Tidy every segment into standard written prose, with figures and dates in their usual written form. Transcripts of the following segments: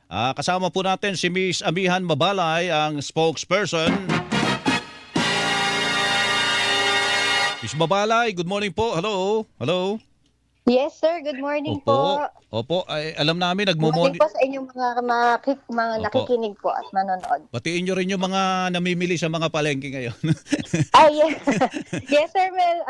Kasama po natin si Miss Amihan Mabalay, ang spokesperson. Miss Mabalay, good morning po. Hello. Hello. Yes, sir. Good morning Opo. po. Opo, ay, alam namin Good morning nagmumoni. po sa inyong mga Opo. nakikinig po at manonood. Batiin nyo rin yung mga namimili sa mga palengke ngayon. Yes. Yes, sir. Well,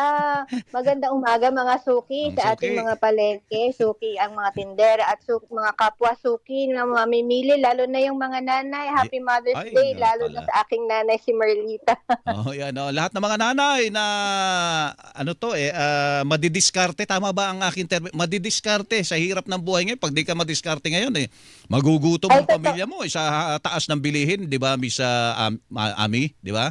magandang umaga mga suki Ang sa ating suki. mga palengke. Suki ang mga tindera at mga kapwa suki na mamimili, lalo na yung mga nanay. Happy Mother's Ay, Day, nga lalo na pala. sa aking nanay si Merlita. Oh, yan. Oh. Lahat ng mga nanay na madidiskarte. Tama ba ang aking term? Madidiskarte sa hirap ng buhay ngayon. Pag di ka madiskarte ngayon, magugutom Ay, ang totoo. pamilya mo sa taas ng bilihin, 'di ba, Miss Ami, 'di ba?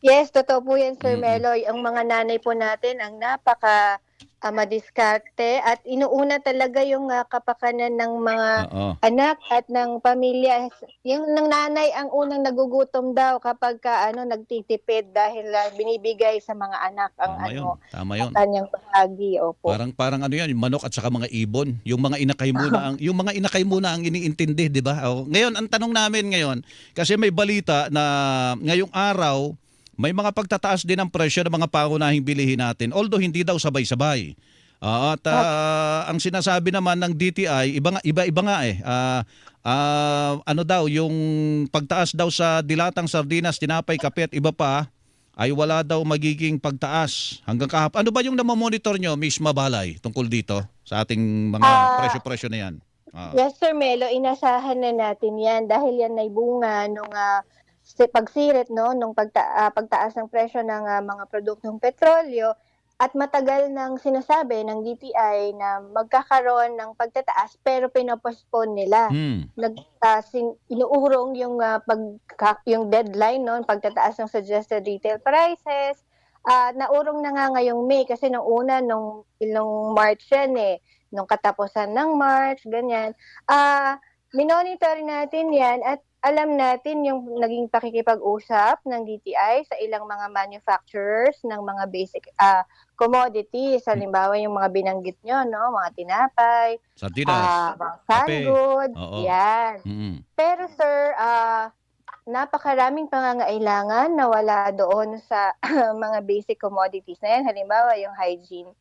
Yes, totoo po yan, Sir Mm. Meloy. Ang mga nanay po natin ang napaka madiskarte at inuuna talaga yung kapakanan ng mga Oo. anak at ng pamilya. Yung ng nanay ang unang nagugutom daw kapag nagtitipid dahil binibigay sa mga anak ang Tama 'yon. Tama ang 'yon. kanyang bahagi. Opo. Parang parang ano 'yan, yung manok at saka mga ibon. Yung mga inakay muna ang iniintindi, 'di ba? Oh, ngayon ang tanong namin ngayon, kasi may balita na ngayong araw may mga pagtataas din ng presyo ng mga pangunahing bilihin natin. Although hindi daw sabay-sabay. Ang sinasabi naman ng DTI, iba-iba nga eh. Ano daw yung pagtaas daw sa dilatang sardinas, tinapay, kape at iba pa ay wala daw magiging pagtaas hanggang kahapon. Ano ba yung namomonitor nyo, Miss Mabalay, tungkol dito sa ating mga Ah, presyo-presyo na yan? yes, Sir Melo, inasahan na natin 'yan dahil yan ay bunga nung pagsirit nung pagtaas ng presyo ng mga produktong petrolyo at matagal nang sinasabi ng DTI na magkakaroon ng pagtataas pero pino-postpone nila. Hmm. Inuurong yung yung deadline pagtataas ng suggested retail prices. Naurong na nga ngayong May kasi nung una nung March yan nung katapusan ng March, ganyan. Minonitor natin yan at alam natin yung naging pakikipag-usap ng DTI sa ilang mga manufacturers ng mga basic commodities. Halimbawa yung mga binanggit nyo, no? Mga tinapay, Sardinas, mga canned kape. goods, Oo. yan. Mm. Pero sir, napakaraming pangangailangan na wala doon sa mga basic commodities na yan. Halimbawa yung hygiene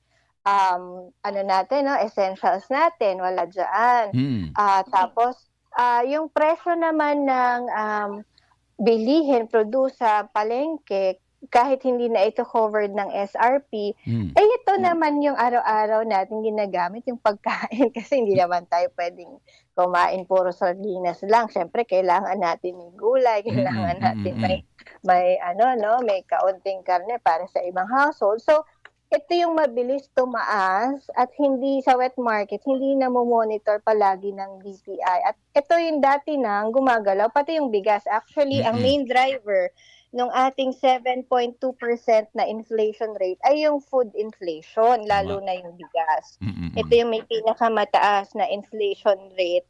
natin, no, essentials natin, wala diyan. Mm. Tapos yung presyo naman ng bilihin, produce sa palengke, kahit hindi na ito covered ng SRP, Mm. ito naman yung araw-araw natin ginagamit, yung pagkain kasi hindi naman tayo pwedeng kumain puro sardinas lang. Siyempre kailangan natin may gulay, Mm. Mm. kailangan natin Mm. may kaunting karne para sa ibang household. So, ito yung mabilis tumaas at hindi sa wet market, hindi namomonitor palagi ng DTI. At ito yung dati nang gumagalaw, pati yung bigas. Actually, ang Mm. main driver ng ating 7.2% na inflation rate ay yung food inflation, lalo Tama. na yung bigas. Mm. Ito Mm. yung may pinakamataas na inflation rate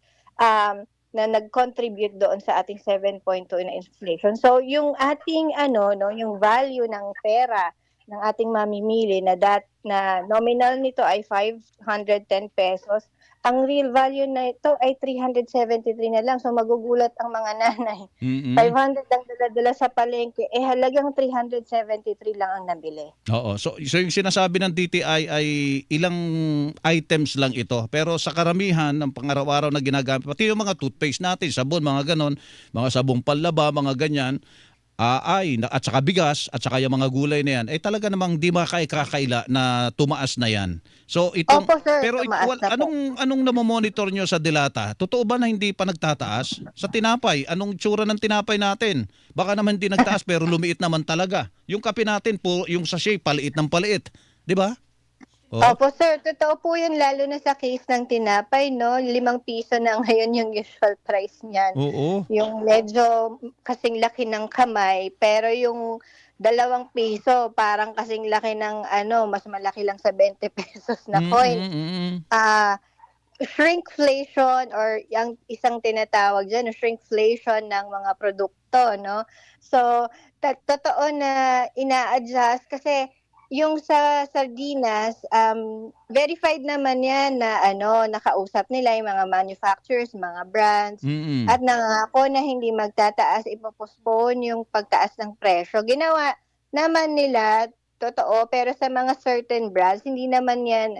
na nag-contribute doon sa ating 7.2 na inflation. So, yung ating yung value ng pera ng ating mamimili na nominal nito ay 510 pesos, ang real value na ito ay 373 na lang. So magugulat ang mga nanay. Mm. 500 ang dala-dala sa palengke, halagang 373 lang ang nabili. Oo. So yung sinasabi ng DTI ay ilang items lang ito. Pero sa karamihan ng pangaraw-araw na ginagamit, pati yung mga toothpaste natin, sabon, mga ganon, mga sabong panlaba, mga ganyan, at saka bigas, at saka yung mga gulay na yan, talaga namang di makakaila na tumaas na yan. So itong, Opo sir, pero tumaas na po. anong namomonitor nyo sa dilata? Totoo ba na hindi pa nagtataas? Sa tinapay, anong tsura ng tinapay natin? Baka naman hindi nagtaas pero lumiit naman talaga. Yung kape natin, yung sachet, paliit ng paliit. Di ba? Oh. Opo sir, totoo po yun lalo na sa case ng tinapay, no? 5 piso na ngayon yung usual price niyan. Oo. Yung medyo kasing laki ng kamay, pero yung 2 piso parang kasing laki ng mas malaki lang sa 20 pesos na Mm, coins. mm, mm. Ah, Shrinkflation or yung isang tinatawag diyan, shrinkflation ng mga produkto, no? So, totoo na ina-adjust kasi yung sa sardinas, verified naman yan na nakausap nila yung mga manufacturers, mga brands, Mm. at nangako na hindi magtataas, ipo-postpone yung pagtaas ng presyo. Ginawa naman nila, totoo, pero sa mga certain brands, hindi naman yan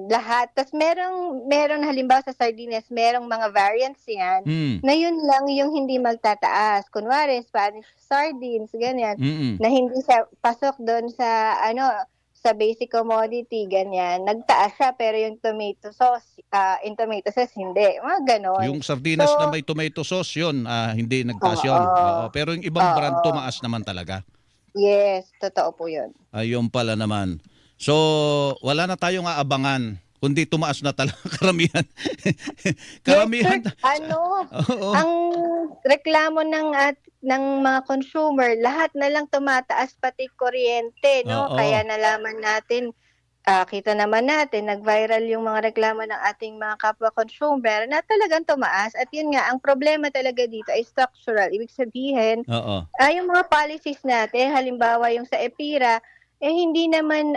lahat. Tas meron halimbawa sa sardinas, merong mga variants yan Mm. na yun lang yung hindi magtataas. Kunwari, Spanish sardines, ganyan, Mm. na hindi siya pasok do'n sa sa basic commodity, ganyan. Nagtaas siya pero yung tomato sauce hindi, mga gano'n. Yung sardinas na So may tomato sauce, yun, hindi nagtaas yun. Oo, oo, pero yung ibang brand oo. tumaas naman talaga. Yes, totoo po yun. Ayun pala naman. So, wala na tayong aabangan, kundi tumaas na talaga karamihan. Yes, Karamihan. sir. Oo. Ang reklamo ng mga consumer, lahat na lang tumataas pati kuryente 'no, Oo. kaya nalaman natin, kita naman natin nag-viral yung mga reklamo ng ating mga kapwa consumer na talagang tumaas at yun nga ang problema talaga dito ay structural. Ibig sabihin, Oo. yung mga policies natin halimbawa yung sa EPIRA, hindi naman,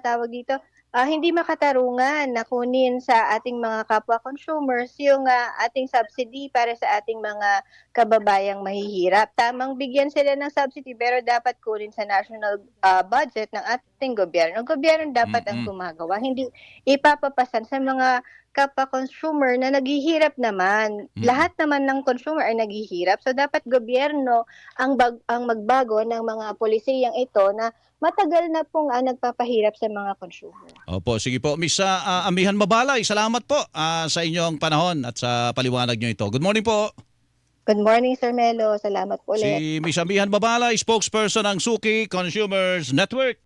tawag dito, hindi makatarungan na kunin sa ating mga kapwa consumers yung, ating subsidy para sa ating mga kababayang mahihirap. Tamang bigyan sila ng subsidy pero dapat kunin sa national, budget ng ating gobyerno. Ang gobyerno dapat ang Mm. gumagawa, hindi ipapapasan sa mga kapwa consumer na naghihirap naman. Mm. Lahat naman ng consumer ay naghihirap, so dapat gobyerno ang magbago ng mga polisiyang ito na matagal na pong, nagpapahirap sa mga consumer. Opo, sige po. Miss Amihan Mabalay, salamat po sa inyong panahon at sa paliwanag nyo ito. Good morning po. Good morning, Sir Melo. Salamat po ulit. Si Miss Amihan Mabalay, spokesperson ng Suki Consumers Network.